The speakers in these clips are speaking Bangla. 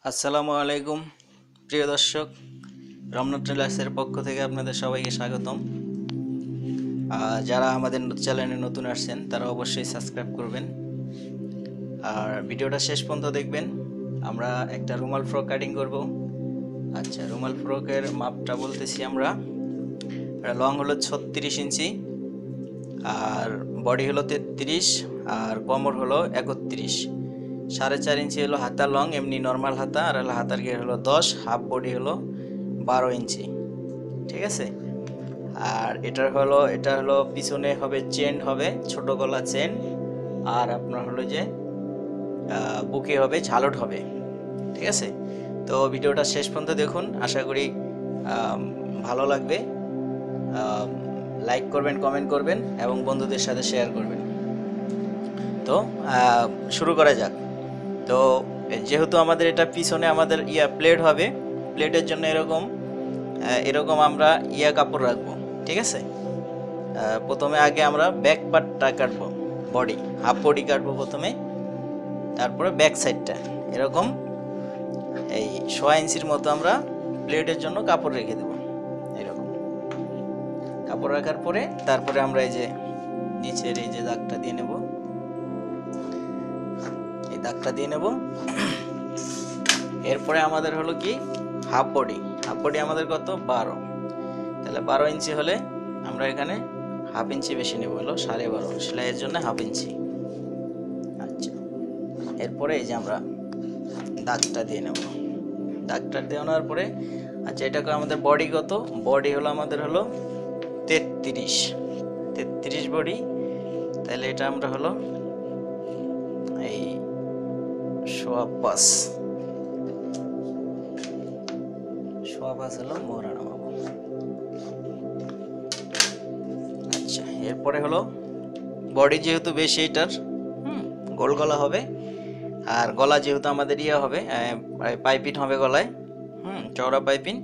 আসসালামু আলাইকুম প্রিয় দর্শক, রমনা ট্রেলার্সের পক্ষ থেকে আপনাদের সবাইকে স্বাগতম। যারা আমাদের চ্যানেলে নতুন আসছেন তারা অবশ্যই সাবস্ক্রাইব করবেন আর ভিডিওটা শেষ পর্যন্ত দেখবেন। আমরা একটা রুমাল ফ্রক কাটিং করব। আচ্ছা, রুমাল ফ্রকের মাপটা বলতেছি আমরা। লং হলো 36 ইঞ্চি, আর বডি হলো 33, আর কোমর হলো 31। 4.5 ইঞ্চি হলো হাতা লং, এমনি নর্মাল হাতা, আর হলো হাতার গিয়ে হলো 10, হাফ বডি হলো 12 ইঞ্চি। ঠিক আছে। আর এটা হলো পিছনে হবে চেন, হবে ছোট গলা চেন, আর আপনার হলো যে বুকে হবে ঝালট হবে। ঠিক আছে। তো ভিডিওটা শেষ পর্যন্ত দেখুন, আশা করি ভালো লাগবে। লাইক করবেন, কমেন্ট করবেন এবং বন্ধুদের সাথে শেয়ার করবেন। তো শুরু করা যাক। তো যেহেতু আমাদের এটা পিছনে আমাদের প্লেট হবে, প্লেটের জন্য এরকম এরকম আমরা কাপড় রাখবো। ঠিক আছে। প্রথমে আগে আমরা ব্যাক পার্টটা কাটবো, বডি হাফ বডি কাটবো প্রথমে, তারপরে ব্যাক সাইডটা এরকম এই 6 ইঞ্চির মতো আমরা প্লেটের জন্য কাপড় রেখে দেবো। এরকম কাপড় রাখার পরে তারপরে আমরা এই যে নিচের এই যে দাগটা দিয়ে নেব, এই দাগটা দিয়ে নেব। এরপরে আমাদের হলো কি হাফ বডি আমাদের কত 12, তাহলে 12 ইঞ্চি হলে আমরা এখানে হাফ ইঞ্চি বেশি নেব, হলো 12.5, সেলাইয়ের জন্য হাফ ইঞ্চি। আচ্ছা, এরপরে এই যে আমরা দাগটা দিয়ে নেব। দাগটা দেওয়ার পরে আচ্ছা, এটাকে আমাদের বডি কত, বডি হলো আমাদের হলো 33 বডি, তাহলে এটা আমরা হলো এই 5.5 হলো মোহরা নামাবো। আচ্ছা, এরপরে হলো বডি যেহেতু বেশি এটার গোল গলা হবে, আর গলা যেহেতু আমাদের হবে পাইপিং হবে গলায়, চওড়া পাইপিং।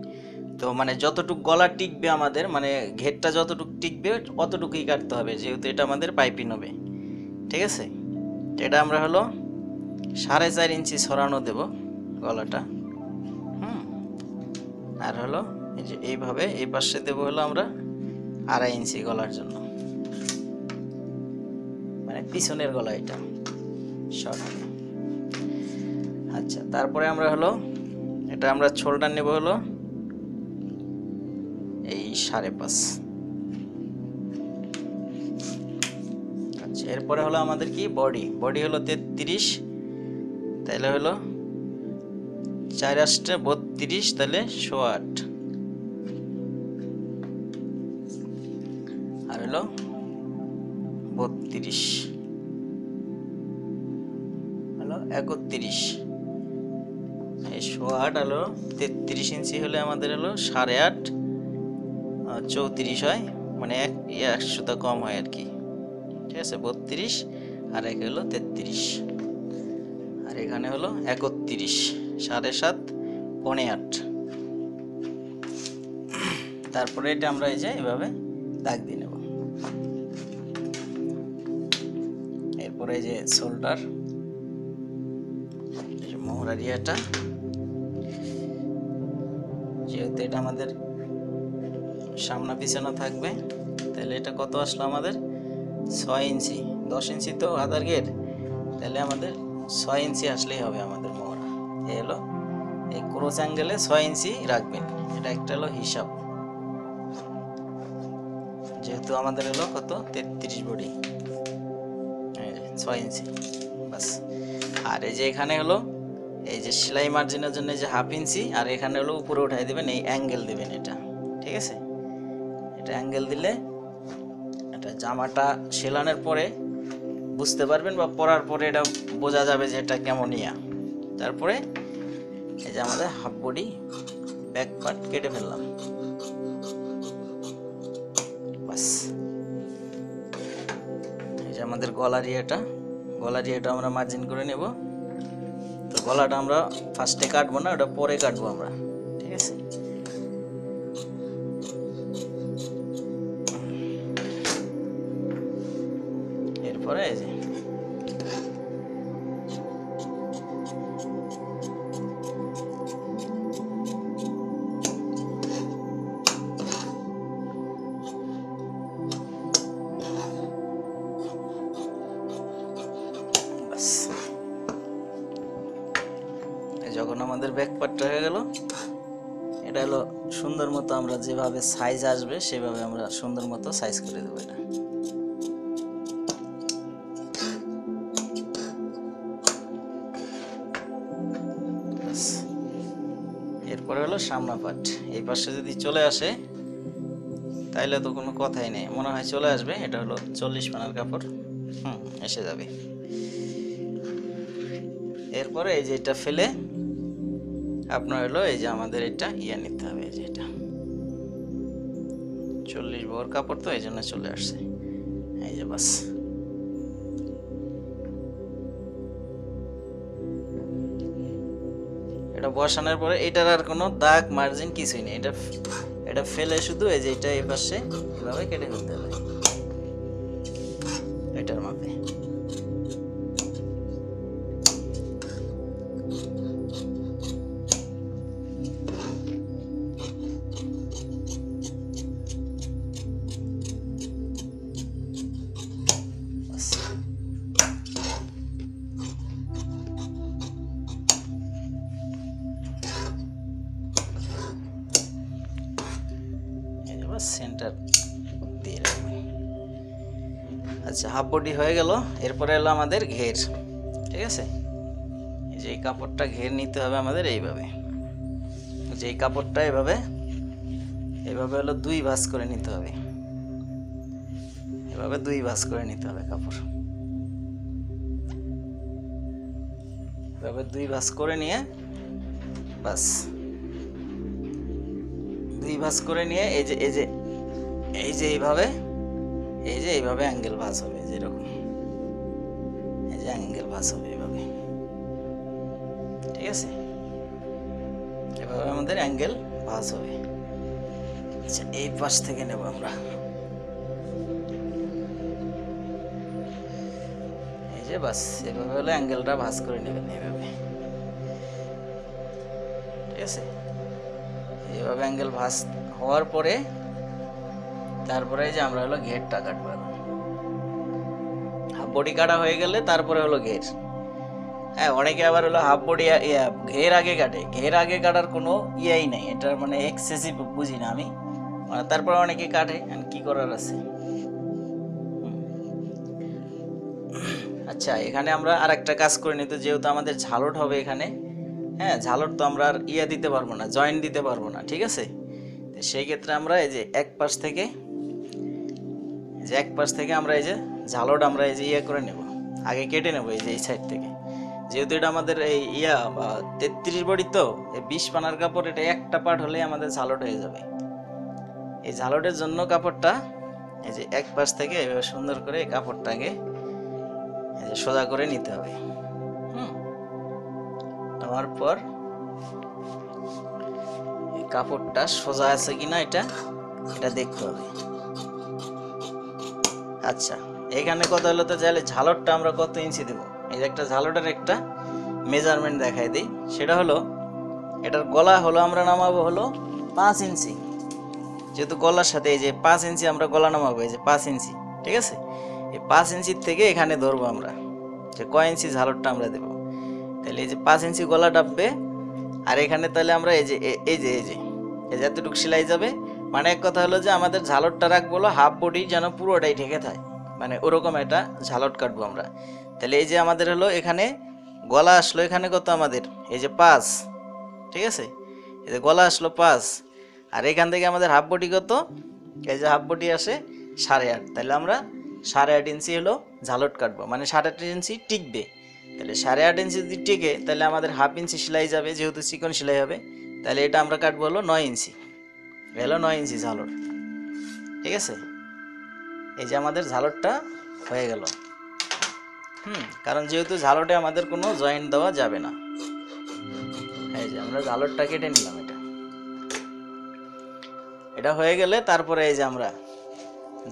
তো মানে যতটুক গলা টিকবে আমাদের, মানে ঘেরটা যতটুক টিকবে অতটুকুই কাটতে হবে, যেহেতু এটা আমাদের পাইপিং হবে। ঠিক আছে। এটা আমরা হলো 4.5 ইঞ্চি সরানো দেব গলাটা। আর হলো এই যে এইভাবে এই পাশে দেবো হলো আমরা 2.5 ইঞ্চি গলার জন্য, মানে পিছনের গলা এটা শর্ট হবে। আচ্ছা, তারপরে আমরা হলো এটা আমরা শোল্ডার নেব হলো এই 5.5। আচ্ছা, এরপরে হলো আমাদের কি বডি হলো 33, তাহলে হলো 4 32, তাহলে 8.5, আর হলো 32 হলো 31, এই 8.5 হলো 33 ইঞ্চি হলে আমাদের হলো 8.5 34 হয়, মানে 1 সুতা কম হয় আর কি। ঠিক আছে, 32 আর এক হলো 33, আর এখানে হলো 31, 7.5 8.5। তারপরে এটা আমরা এই যে এভাবে দাগ দিয়ে নেব। এরপরে এই যে শোল্ডার, এই যে মোহরা রিয়াটা, যেহেতু এটা আমাদের সামনা পিছনে থাকবে, তাহলে এটা কত আসলো আমাদের 6 ইঞ্চি। 10 ইঞ্চি তো আধার গেট, তাহলে আমাদের 6 ইঞ্চি আসলেই হবে আমাদের মোহরা। এই হলো এই ক্রস অ্যাঙ্গেলে 6 ইঞ্চি রাখবেন, এটা একটা হলো হিসাব, যেহেতু আমাদের হলো কত 33 বডি, 6 ইঞ্চি বাস। আর এই যে এখানে হলো এই যে সেলাই মার্জিনের জন্য যে হাফ ইঞ্চি, আর এখানে হলো উপরে উঠাই দেবেন, এই অ্যাঙ্গেল দেবেন এটা। ঠিক আছে, এটা অ্যাঙ্গেল দিলে এটা জামাটা সেলানোর পরে বুঝতে পারবেন, বা পরার পরে এটা বোঝা যাবে যে এটা কেমন ইয়া। তারপরে এই যে আমাদের হাফ বডি ব্যাক পার্ট কেটে ফেললাম, বাস। এই যে আমাদের গলার ইয়েটা আমরা মার্জিন করে নেব। তো গলাটা আমরা ফার্স্টে কাটবো না, ওটা পরে কাটবো আমরা। ঠিক আছে। এরপরে এই যে যখন আমাদের ব্যাক পার্টটা হয়ে গেল, এটা হলো সুন্দর মতো আমরা যেভাবে সাইজ আসবে সেভাবে আমরা সুন্দর মতো সাইজ করে দেবো এটা। এরপরে হলো সামনা পার্ট। এই পাশে যদি চলে আসে তাইলে তো কোনো কথাই নেই, মনে হয় চলে আসবে। এটা হলো 40 পানার কাপড়, এসে যাবে। এরপরে এই যে এটা ফেলে আপনার হলো এই যে আমাদের এটা নিতে হবে, এই যে এটা 40 বহর কাপড়, তো এই জন্য চলে আসছে। এই যে বাস, এটা বসানোর পরে এটার আর কোনো দাগ মার্জিন কিছুই নেই, এটা ফেলে শুধু এই যে এটা এই পাশে এভাবে কেটে ফেলতে হবে এটার মাপে। সেন্টার দিয়ে রাখবেন। আচ্ছা, হাফ বডি হয়ে গেল। এরপরে এলো আমাদের ঘের। ঠিক আছে, এই যে এই কাপড়টা ঘের নিতে হবে আমাদের এইভাবে, যে এই কাপড়টা এভাবে হলো 2 ভাঁজ করে নিতে হবে, এভাবে 2 ভাঁজ করে নিতে হবে কাপড়। এভাবে 2 ভাঁজ করে নিয়ে বাস, 2 ভাঁজ করে নিয়ে এই যে এইভাবে অ্যাঙ্গেল ভাঁজ হবে, যেরকম এই যে অ্যাঙ্গেল ভাঁজ হবে এভাবে। ঠিক আছে, এভাবে আমাদের অ্যাঙ্গেল ভাঁজ হবে। আচ্ছা, এই পাশ থেকে নেব আমরা, এই যে বাস এভাবে হলে অ্যাঙ্গেলটা ভাঁজ করে নেবেন এইভাবে। ঠিক আছে, এইভাবে অ্যাঙ্গেল ভাঁজ হওয়ার পরে তারপরে যে আমরা হলো ঘেরটা কাটবো। হাফ বডি কাটা হয়ে গেলে তারপরে হলো ঘের। হ্যাঁ, অনেকে আবার হলো হাফ বডি ঘের আগে কাটে, ঘের আগে কাটার কোনো ইয়েই নেই, এটার মানে এক্সেসিভ বুঝি না আমি, তারপরে অনেকে কাটে, কি করার আছে। আচ্ছা, এখানে আমরা আর একটা কাজ করে নিতে, যেহেতু আমাদের ঝালট হবে এখানে, হ্যাঁ ঝালট তো আমরা আর দিতে পারবো না, জয়েন্ট দিতে পারবো না। ঠিক আছে, সেই ক্ষেত্রে আমরা এই যে এক পাশ থেকে আমরা এই যে ঝালট আমরা এই যে করে নেব, আগে কেটে নেব এই যে এই সাইড থেকে। যেহেতু এটা আমাদের এই 33 বডি, তো এই 20 পানার কাপড়, এটা একটা পার্ট হলেই আমাদের ঝালট হয়ে যাবে। এই ঝালটের জন্য কাপড়টা এই যে এক পাশ থেকে এভাবে সুন্দর করে এই কাপড়টাকে এই যে সোজা করে নিতে হবে। নেওয়ার পর এই কাপড়টা সোজা আছে কিনা এটা দেখতে হবে। আচ্ছা, এখানে কথা হলো, তো চাইলে ঝালটটা আমরা কত ইঞ্চি দেবো, এই যে একটা ঝালটের একটা মেজারমেন্ট দেখাই দিই। সেটা হলো, এটার গলা হলো আমরা নামাবো হলো 5 ইঞ্চি, যেহেতু গলার সাথে এই যে 5 ইঞ্চি আমরা গলা নামাবো, এই যে 5 ইঞ্চি। ঠিক আছে, এই 5 ইঞ্চির থেকে এখানে ধরবো আমরা যে কয় ইঞ্চি ঝালটটা আমরা দেবো। তাহলে এই যে 5 ইঞ্চি গলা ডাববে, আর এখানে তাহলে আমরা এই যে এতটুকু সেলাই যাবে। মানে এক কথা হলো যে আমাদের ঝালটটা রাখবো হলো হাফ বডি যেন পুরোটাই ঢেকে থাকে, মানে ওরকম একটা ঝালট কাটবো আমরা। তাহলে এই যে আমাদের হলো এখানে গলা আসলো, এখানে কত আমাদের এই যে 5। ঠিক আছে, এই যে গলা আসলো 5, আর এখান থেকে আমাদের হাফ বডি কত, এই যে হাফ বডি আসে 8.5। তাহলে আমরা 8.5 ইঞ্চি হলো ঝালট কাটবো, মানে 8.5 ইঞ্চি টিকবে। তাহলে 8.5 ইঞ্চি যদি টিকে তাহলে আমাদের হাফ ইঞ্চি সেলাই যাবে, যেহেতু চিকন সেলাই হবে। তাহলে এটা আমরা কাটবো হলো 9 ইঞ্চি, হলো 9 ইঞ্চি ঝালট। ঠিক আছে, এই যে আমাদের ঝালটটা হয়ে গেল। কারণ যেহেতু ঝালটে আমাদের কোনো জয়েন্ট দেওয়া যাবে না। এই যে আমরা ঝালটটা কেটে নিলাম, এটা হয়ে গেলে তারপরে এই যে আমরা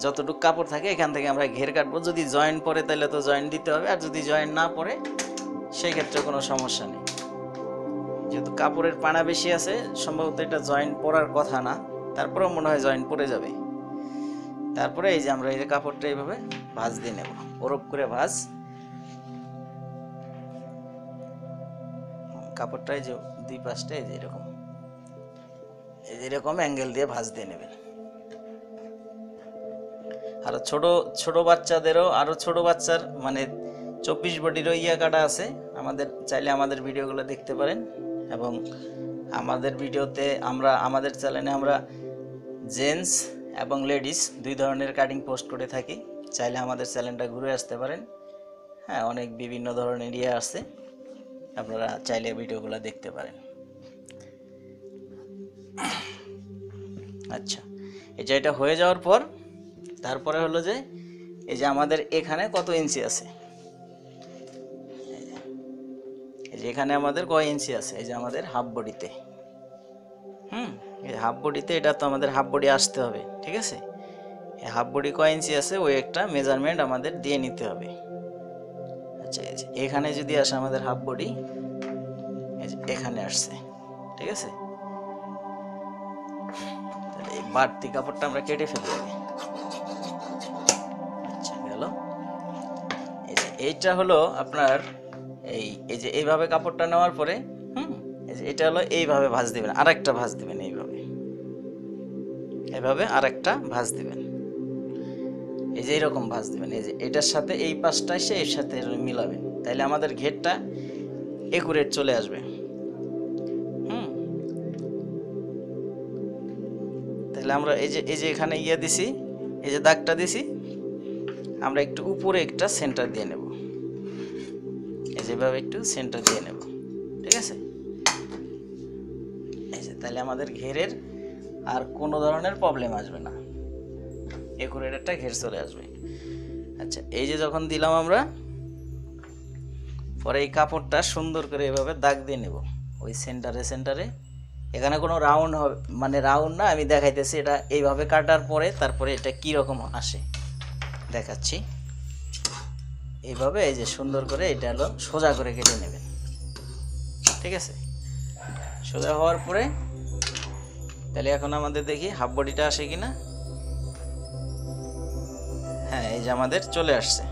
যতটুকু কাপড় থাকে এখান থেকে আমরা ঘের কাটবো। যদি জয়েন্ট পরে তাহলে তো জয়েন্ট দিতে হবে, আর যদি জয়েন্ট না পরে সেই ক্ষেত্রে কোনো সমস্যা নেই। যেহেতু কাপড়ের পানা বেশি আছে, সম্ভবত এটা জয়েন্ট পরার কথা না, তারপরেও মনে হয় জয়েন্ট পরে যাবে। তারপরে এই যে আমরা এই যে কাপড়টা এইভাবে ভাঁজ দিয়ে নেব, ওরপ করে ভাঁজ। কাপড়টা এই যে দুই পাশটা এই যে এরকম অ্যাঙ্গেল দিয়ে ভাঁজ দিয়ে নেবেন। আর ছোট বাচ্চাদেরও, আরো ছোট বাচ্চার মানে 24 বডিরও কাটা আছে, চাইলে আমাদের ভিডিওগুলো দেখতে পারেন। এবং আমাদের ভিডিওতে আমাদের চ্যানেলে আমরা জেন্টস এবং লেডিস দুই ধরনের কাটিং পোস্ট করে থাকি, চাইলে আমাদের চ্যানেলটা ঘুরে আসতে পারেন। হ্যাঁ, অনেক বিভিন্ন ধরনের আছে, আপনারা চাইলে ভিডিওগুলো দেখতে পারেন। আচ্ছা, এটা হয়ে যাওয়ার পর তারপরে হলো যে এই যে আমাদের এখানে কত ইঞ্চি আছে, এই যে এখানে আমাদের কয় ইঞ্চি আছে, এই যে আমাদের হাফ বডিতে, এই হাফ বডিতে এটা তো আমাদের হাফ বডি আসতে হবে, ঠিক আছে। এই হাফ বডি কয় ইঞ্চি আছে ওই একটা মেজারমেন্ট আমাদের দিয়ে নিতে হবে। আচ্ছা, এই যে এখানে যদি আসে আমাদের হাফ বডি, এই যে এখানে আসছে, ঠিক আছে। এই বাড়তি কাপড়টা আমরা কেটে ফেলি আগে। আচ্ছা, গেল। এই যে এইটা হলো আপনার এই যে এইভাবে কাপড়টা নেওয়ার পরে এই যে এটা হলো এইভাবে ভাঁজ দিবেন, আরেকটা ভাঁজ দিবেন, এইভাবে আরেকটা ভাঁজ দিবেন, এই যে এরকম ভাঁজ দিবেন। এই যে এটার সাথে এই পাশটা এসে এর সাথে মিলাবেন, তাইলে আমাদের ঘেরটা একুরেট চলে আসবে। তাহলে আমরা এই যে এখানে দিছি, এই যে দাগটা দিছি, আমরা একটু উপরে একটা সেন্টার দিয়ে নেব, এই যেভাবে একটু সেন্টার দিয়ে নেব, ঠিক আছে। এই যে তাহলে আমাদের ঘেরের আর কোনো ধরনের প্রবলেম আসবে না, একুরেট একটা ঘের চলে আসবে। আচ্ছা, এই যে যখন দিলাম আমরা, পরে এই কাপড়টা সুন্দর করে এভাবে দাগ দিয়ে নেব ওই সেন্টারে। এখানে কোনো রাউন্ড হবে মানে রাউন্ড না, আমি দেখাইতেছি এটা এইভাবে কাটার পরে তারপরে এটা কি রকম আসে দেখাচ্ছি। এইভাবে এই যে সুন্দর করে এটা হলো সোজা করে কেটে নেবেন, ঠিক আছে। সোজা হওয়ার পরে তাহলে এখন আমাদের দেখি হাফ বডিটা আসে কিনা। হ্যাঁ, এই যে আমাদের চলে আসছে,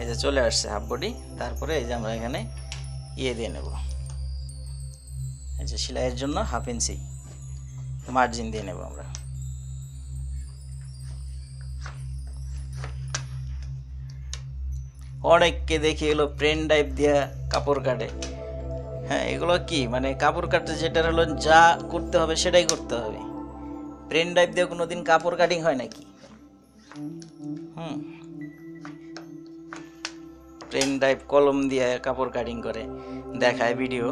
এই যে চলে আসছে হাফ বডি। তারপরে এই যে আমরা এখানে দিয়ে নেব, এই যে সেলাইয়ের জন্য হাফ ইঞ্চি মার্জিন দিয়ে নেব আমরা। অনেককে দেখি এগুলো পেন ডাইভ দিয়ে কাপড় কাটে। হ্যাঁ, এগুলো কি মানে কাপড় কাটতে যেটা হলো যা করতে হবে সেটাই করতে হবে। পেন ডাইভ দিয়ে কোনোদিন কাপড় কাটিং হয় নাকি? পেন ডাইভ কলম দিয়ে কাপড় কাটিং করে দেখায় ভিডিও।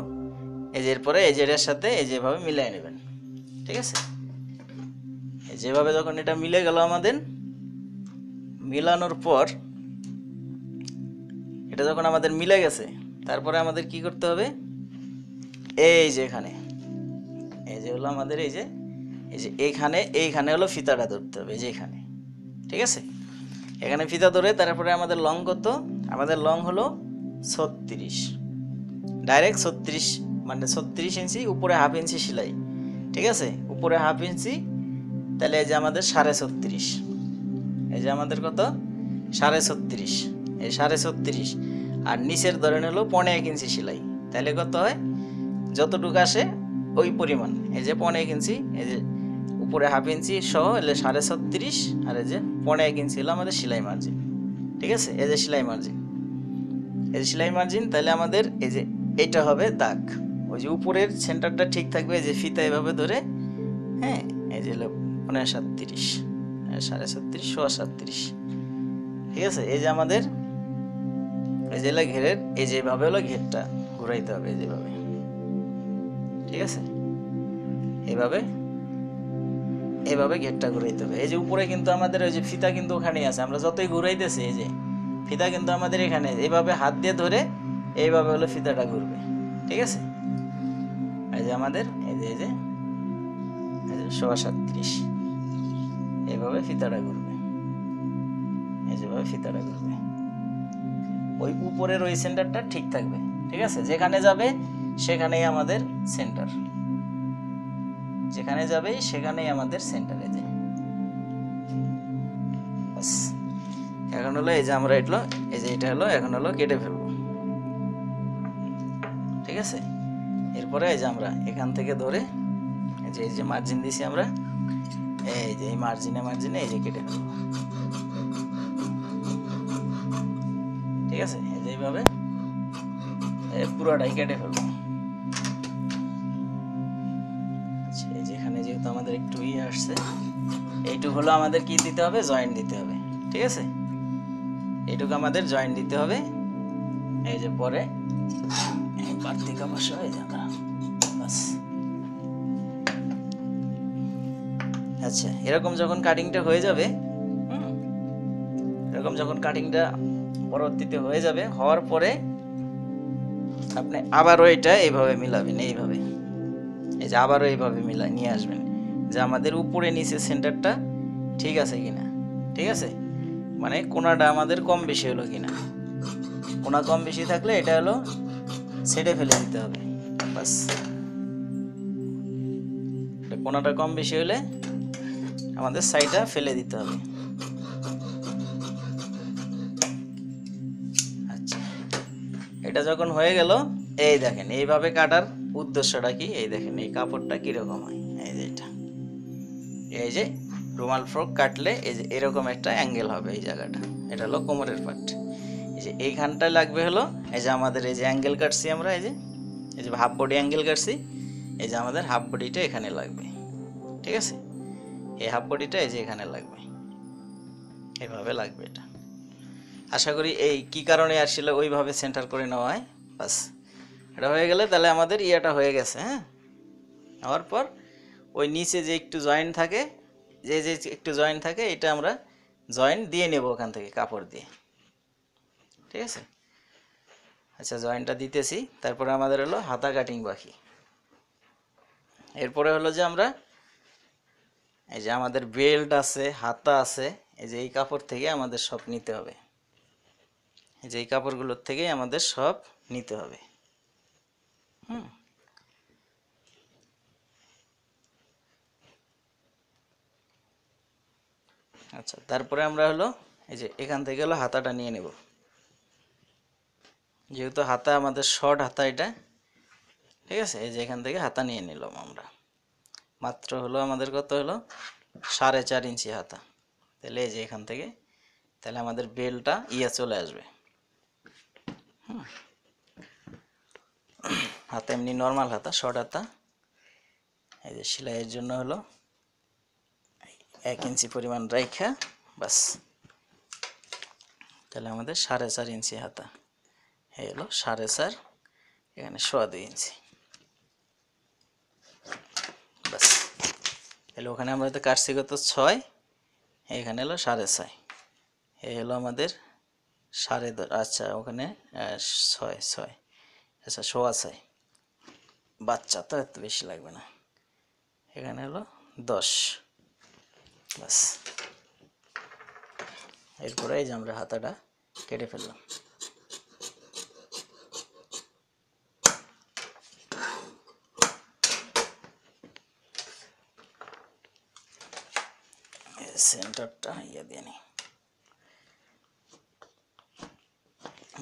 এই যে এরপরে এই যে এর সাথে এই যেভাবে মিলাই নেবেন, ঠিক আছে। যেভাবে যখন এটা মিলে গেল আমাদের, মিলানোর পর এটা যখন আমাদের মিলে গেছে, তারপরে আমাদের কি করতে হবে, এই যে এখানে এই যে হলো আমাদের এই যে এইখানে হলো ফিতাটা ধরতে হবে, এই যে এখানে, ঠিক আছে। এখানে ফিতা ধরে তারপরে আমাদের লং কত, আমাদের লং হলো 36, ডাইরেক্ট 36 মানে 36 ইঞ্চি, উপরে হাফ ইঞ্চি সেলাই, ঠিক আছে। উপরে হাফ ইঞ্চি, তাহলে এই যে আমাদের 36.5, এই যে আমাদের কত 36.5, এই 36.5। আর নিচের ধরেন হলো 1.5 ইঞ্চি সেলাই, তাহলে কত হয়, যতটুকু আসে ওই পরিমাণ। এই যে 1.5 ইঞ্চি, এই যে উপরে হাফ ইঞ্চি সহ এলে 36.5, আর এই যে 1.5 ইঞ্চি হলো আমাদের সেলাই মার্জিন, ঠিক আছে। এই যে সেলাই মার্জিন, এই যে সেলাই মার্জিন, তাহলে আমাদের এই যে এইটা হবে দাগ, ওই যে উপরের সেন্টারটা ঠিক থাকবে, এই যে ফিতা এভাবে ধরে, হ্যাঁ, এই যে হলো 37.5, 37.5, 37.5, ঠিক আছে। এই যে আমাদের এই যে ঘেরের এই যেভাবে হলো ঘেরটা ঘুরাইতে হবে, যেভাবে, ঠিক আছে। এইভাবে ঘেরটা ঘুরাইতে হবে। এই যে উপরে কিন্তু আমাদের ওই যে ফিতা কিন্তু ওখানেই আছে, আমরা যতই ঘুরাইতেছি এই যে ফিতা কিন্তু আমাদের এখানে, এইভাবে হাত দিয়ে ধরে এইভাবে হলো ফিতাটা ঘুরবে, ঠিক আছে। এই যে আমাদের এই যে 37.5, এইভাবে ফিতাটা ঘুরবে, এই যেভাবে ফিতাটা ঘুরবে, ওই উপরের ওই সেন্টারটা ঠিক থাকবে, ঠিক আছে। যেখানে যাবে সেখানেই আমাদের সেন্টার, যেখানে যাবে সেখানেই আমাদের সেন্টারে যায়। এখন হলো এই যে আমরা এটা হলো এখন হলো কেটে ফেলবো, ঠিক ঠিক আছে। এরপরে এই যে আমরা এখান থেকে ধরে এই যে মার্জিন দিছি আমরা, এই যে এই মার্জিনে এই যে কেটে ফেলবো, ঠিক আছে। এই যে এইভাবে পুরোটাই কেটে ফেলবো। আচ্ছা, এই যে এখানে যেহেতু আমাদের একটু আসছে, এইটুকু হলো আমাদের কি দিতে হবে, জয়েন্ট দিতে হবে, ঠিক আছে। এইটুকু আমাদের জয়েন্ট দিতে হবে। এই যে পরে বাড়তি কাপড় সহ এই যে বাস। আচ্ছা, এরকম যখন কাটিংটা হয়ে যাবে, এরকম যখন কাটিংটা পরবর্তীতে হয়ে যাবে, হওয়ার পরে আপনি আবারও এটা এইভাবে মিলাবেন, এইভাবে এই যে আবারও এইভাবে মিলাই নিয়ে আসবেন যে আমাদের উপরে নিচে সেন্টারটা ঠিক আছে কিনা, ঠিক আছে। মানে কোনাটা আমাদের কম বেশি হলো কিনা, কোনা কম বেশি থাকলে এটা হলো ছেড়ে ফেলে দিতে হবে, বাস। কোনাটা কম বেশি হলে আমাদের সাইডটা ফেলে দিতে হবে। আচ্ছা, এটা যখন হয়ে গেল, এই দেখেন এইভাবে কাটার উদ্দেশ্যটা কি, এই দেখেন এই কাপড়টা কিরকম হয়, এই যে এটা, এই যে রুমাল ফ্রক কাটলে এই যে এরকম একটা অ্যাঙ্গেল হবে, এই জায়গাটা, এটা হলো কোমরের পার্ট। এই যে এইখানটায় লাগবে হলো এই যে আমাদের এই যে অ্যাঙ্গেল কাটছি আমরা, এই যে হাফ বডি অ্যাঙ্গেল কাটছি, এই যে আমাদের হাফ বডিটা এখানে লাগবে, ঠিক আছে। এই হাফ বডিটা এই যে এখানে লাগবে, এইভাবে লাগবে এটা। আশা করি এই কি কারণে আসছিল ওইভাবে সেন্টার করে নেওয়া হয়, বাস। এটা হয়ে গেলে তাহলে আমাদের ইয়াটা হয়ে গেছে। হ্যাঁ, হওয়ার পর ওই নিচে যে একটু জয়েন্ট থাকে, যে একটু জয়েন্ট থাকে, এটা আমরা জয়েন্ট দিয়ে নেব ওখান থেকে কাপড় দিয়ে, ঠিক আছে। আচ্ছা, জয়েন্টটা দিতেছি। তারপরে আমাদের হলো হাতা কাটিং বাকি। এরপরে হলো যে আমরা এই যে আমাদের বেল্ট আছে, হাতা আছে, এই যে এই কাপড় থেকে আমাদের সব নিতে হবে, এই যে এই কাপড়গুলোর থেকেই আমাদের সব নিতে হবে। আচ্ছা, তারপরে আমরা হলো এই যে এখান থেকে হলো হাতাটা নিয়ে নেব। যেহেতু হাতা আমাদের শর্ট হাতা এটা, ঠিক আছে। এই যে এখান থেকে হাতা নিয়ে নিলাম আমরা, মাত্র হলো আমাদের কত হলো 4.5 ইঞ্চি হাতা। তাহলে এই যে এখান থেকে তাহলে আমাদের বেলটা চলে আসবে। হাতা এমনি নর্মাল হাতা, শর্ট হাতা। এই যে সেলাইয়ের জন্য হলো 1 ইঞ্চি পরিমাণ রাইখা, বাস। তাহলে আমাদের 4.5 ইঞ্চি হাতা, এই হলো 4.5, এখানে 2.25 ইঞ্চি, বাস। তাহলে ওখানে আমরা তো কাটছি কত 6, এখানে হলো 6.5, এই হলো আমাদের 10.5। আচ্ছা, ওখানে 6, আচ্ছা 6.25, বাচ্চা তো এত বেশি লাগবে না, এখানে হলো 10, বাস। এরপরে এই যে আমরা হাতাটা কেটে ফেললাম। সেন্টারটা দিয়ে নিই,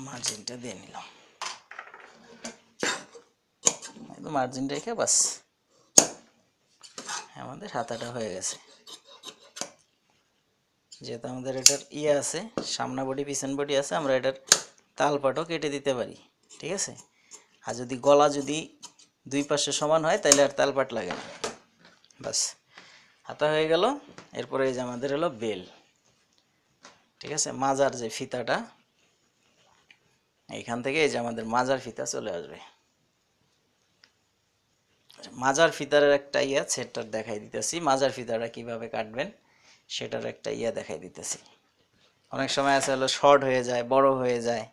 মার্জিনটা দিয়ে নিলাম, মার্জিন রেখে বাস আমাদের হাতাটা হয়ে গেছে। যেহেতু আমাদের এটার আছে, সামনা বডি পিছন বডি আছে, আমরা এটার তালপাটও কেটে দিতে পারি, ঠিক আছে। আর যদি গলা যদি দুই পাশে সমান হয় তাহলে আর তালপাট লাগে না, বাস। হাতা হয়ে গেল। এরপরে এই যে আমাদের হলো বেল, ঠিক আছে। মাজার যে ফিতাটা, এইখান থেকে এই যে আমাদের মাজার ফিতা চলে আসবে। মাজার ফিতার একটা সেটার দেখাই দিতেছি, মাজার ফিতাটা কিভাবে কাটবেন সেটার একটা দেখাই দিতেছি। অনেক সময় আছে হলো শর্ট হয়ে যায়, বড় হয়ে যায়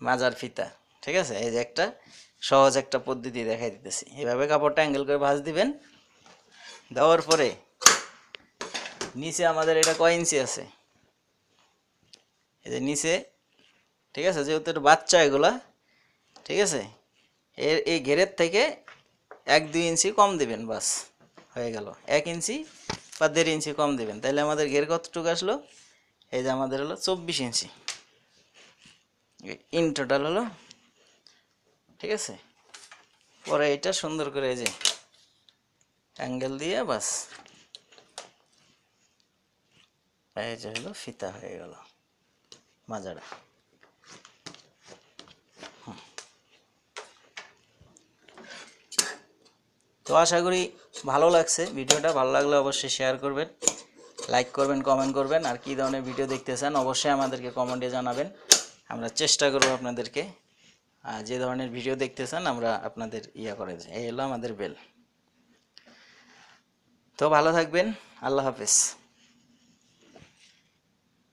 মাজার ফিতা, ঠিক আছে। এই যে একটা সহজ একটা পদ্ধতি দেখাই দিতেছি। এইভাবে কাপড়টা অ্যাঙ্গেল করে ভাঁজ দিবেন, দেওয়ার পরে নিচে আমাদের এটা কয় ইঞ্চি আছে, এই যে নিচে, ঠিক আছে। যেহেতু এটা বাচ্চা এগুলা, ঠিক আছে, এই ঘেরের থেকে 1-2 ইঞ্চি কম দিবেন, বাস হয়ে গেল। 1 ইঞ্চি বা 1.5 ইঞ্চি কম দিবেন, তাহলে আমাদের ঘের কতটুকু আসলো, এই যে আমাদের হলো 24 ইঞ্চি ইন টোটাল হলো, ঠিক আছে। পরে এটা সুন্দর করে এই যে অ্যাঙ্গেল দিয়ে বাস এই যে হলো ফিতা হয়ে গেল মাজাটা। তো আশা করি ভালো লাগছে ভিডিওটা। ভালো লাগলে অবশ্যই শেয়ার করবেন, লাইক করবেন, কমেন্ট করবেন। আর কী ধরনের ভিডিও দেখতে চান অবশ্যই আমাদেরকে কমেন্টে জানাবেন। আমরা চেষ্টা করব আপনাদেরকে যে ধরনের ভিডিও দেখতে চান আমরা আপনাদের করে দিই। এই হলো আমাদের বেল। তো ভালো থাকবেন, আল্লাহ হাফেজ।